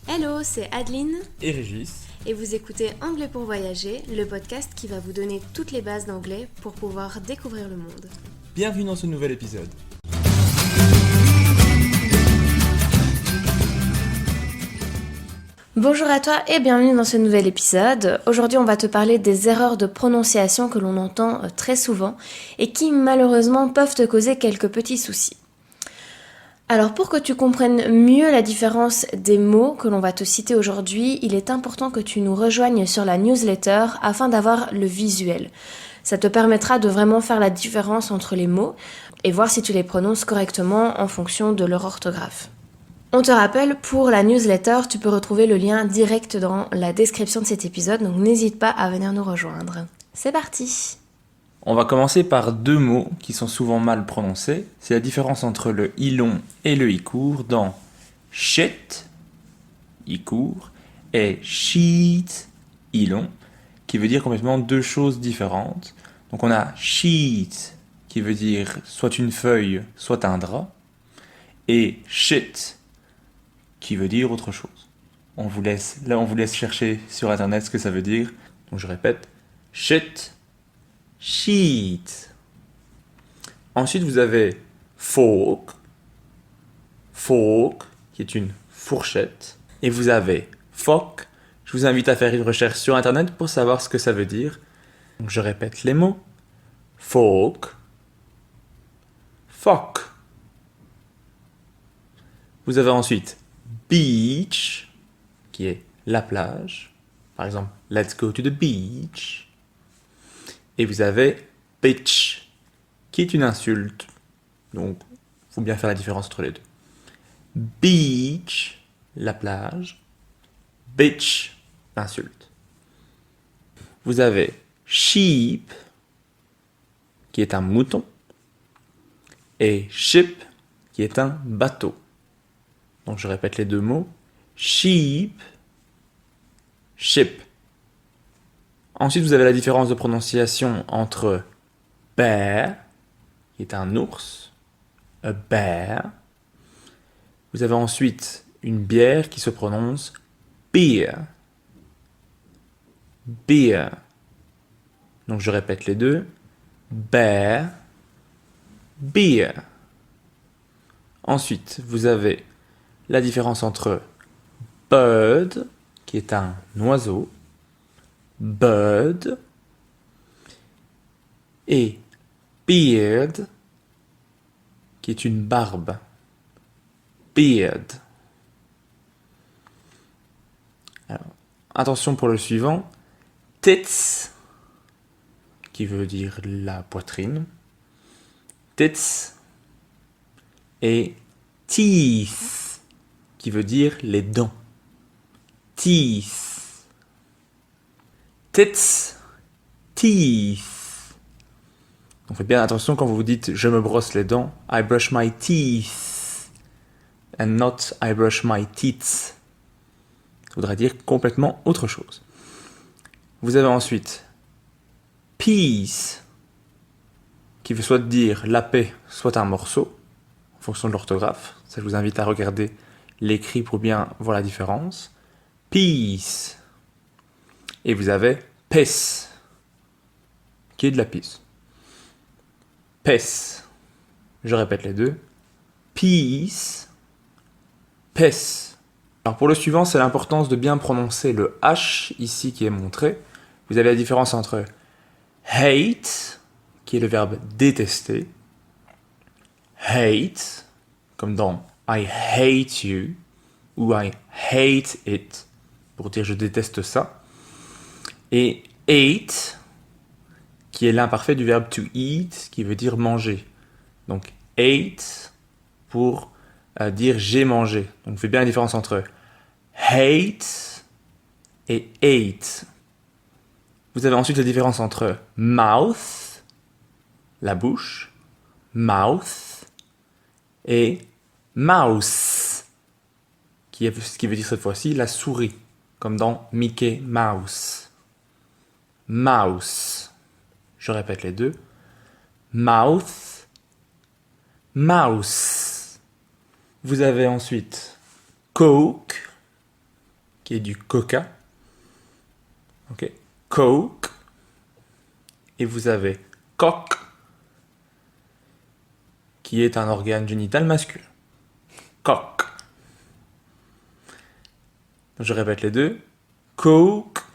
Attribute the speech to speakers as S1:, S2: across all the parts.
S1: Hello, c'est Adeline
S2: et Régis.
S1: et vous écoutez Anglais pour voyager, le podcast qui va vous donner toutes les bases d'anglais pour pouvoir découvrir le monde.
S2: Bienvenue dans ce nouvel épisode.
S1: Bonjour à toi et bienvenue dans ce nouvel épisode. Aujourd'hui on va te parler des erreurs de prononciation que l'on entend très souvent et qui malheureusement peuvent te causer quelques petits soucis. Alors pour que tu comprennes mieux la différence des mots que l'on va te citer aujourd'hui, il est important que tu nous rejoignes sur la newsletter afin d'avoir le visuel. Ça te permettra de vraiment faire la différence entre les mots et voir si tu les prononces correctement en fonction de leur orthographe. On te rappelle, pour la newsletter, tu peux retrouver le lien direct dans la description de cet épisode, donc n'hésite pas à venir nous rejoindre. C'est parti!
S2: On va commencer par deux mots qui sont souvent mal prononcés. C'est la différence entre le i long et le i court dans shit, i court, et sheet, i long, qui veut dire complètement deux choses différentes. Donc on a sheet, qui veut dire soit une feuille, soit un drap, et shit, qui veut dire autre chose. On vous laisse chercher sur internet ce que ça veut dire. Donc je répète, shit, sheet. Ensuite vous avez fork, qui est une fourchette. Et vous avez fork. Je vous invite à faire une recherche sur internet pour savoir ce que ça veut dire. Donc je répète les mots. Fork, fork. Vous avez ensuite beach, qui est la plage. Par exemple, let's go to the beach. Et vous avez bitch, qui est une insulte. Donc, il faut bien faire la différence entre les deux. Beach, la plage. Bitch, l'insulte. Vous avez sheep, qui est un mouton. Et ship, qui est un bateau. Donc je répète les deux mots. Sheep, ship. Ensuite, vous avez la différence de prononciation entre bear, qui est un ours, a bear. Vous avez ensuite une bière qui se prononce beer, beer. Donc je répète les deux. Bear, beer. Ensuite, vous avez la différence entre bird, qui est un oiseau, bird, et beard, qui est une barbe, beard. Alors, attention pour le suivant, tits, qui veut dire la poitrine, tits, et teeth, qui veut dire les dents. Teeth. Tits, teeth. Donc faites bien attention quand vous vous dites je me brosse les dents. I brush my teeth. And not I brush my teeth. Ça voudrait dire complètement autre chose. Vous avez ensuite piece, qui veut soit dire la paix, soit un morceau, en fonction de l'orthographe. Ça, je vous invite à regarder l'écrit pour bien voir la différence. Peace. Et vous avez piss, qui est de la pisse. Piss. Je répète les deux. Peace. Piss. Alors pour le suivant, c'est l'importance de bien prononcer le H ici qui est montré. Vous avez la différence entre hate, qui est le verbe détester. Hate, comme dans I hate you, ou I hate it, pour dire je déteste ça. Et ate, qui est l'imparfait du verbe to eat, qui veut dire manger. Donc ate, pour dire j'ai mangé. Donc faites bien la différence entre hate et ate. Vous avez ensuite la différence entre mouth, la bouche, mouth, et mouse, qui veut dire cette fois-ci la souris, comme dans Mickey Mouse. Mouse. Je répète les deux. Mouth, mouse. Vous avez ensuite Coke, qui est du coca. Ok. Coke. Et vous avez cock, qui est un organe génital masculin. Cock. Je répète les deux. Coke,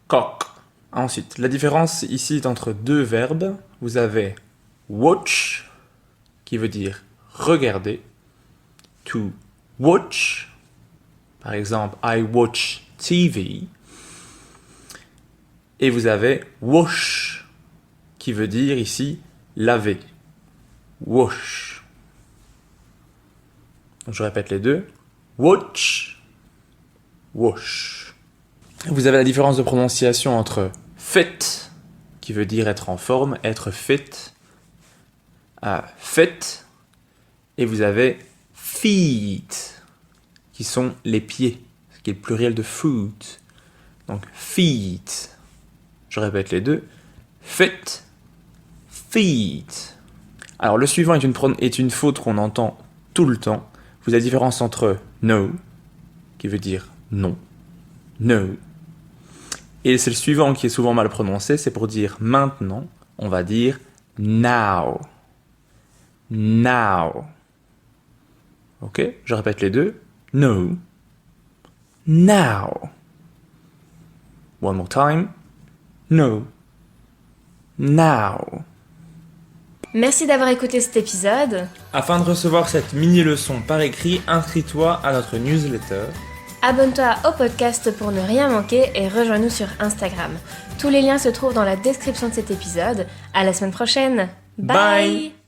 S2: cock. Ensuite, la différence ici est entre deux verbes. Vous avez watch, qui veut dire regarder. To watch. Par exemple, I watch TV. Et vous avez wash, qui veut dire ici laver. Wash. Donc, je répète les deux. Watch, wash. Vous avez la différence de prononciation entre fit, qui veut dire être en forme, être fit, fit, et vous avez feet, qui sont les pieds, ce qui est le pluriel de foot. Donc feet. Je répète les deux. Fit, feet. Alors le suivant est une faute qu'on entend tout le temps. Vous avez la différence entre no, qui veut dire non, no. Et c'est le suivant qui est souvent mal prononcé, c'est pour dire maintenant, on va dire now. Now. Ok, je répète les deux. No. Now. One more time. No. Now.
S1: Merci d'avoir écouté cet épisode.
S2: Afin de recevoir cette mini-leçon par écrit, inscris-toi à notre newsletter.
S1: Abonne-toi au podcast pour ne rien manquer et rejoins-nous sur Instagram. Tous les liens se trouvent dans la description de cet épisode. À la semaine prochaine. Bye.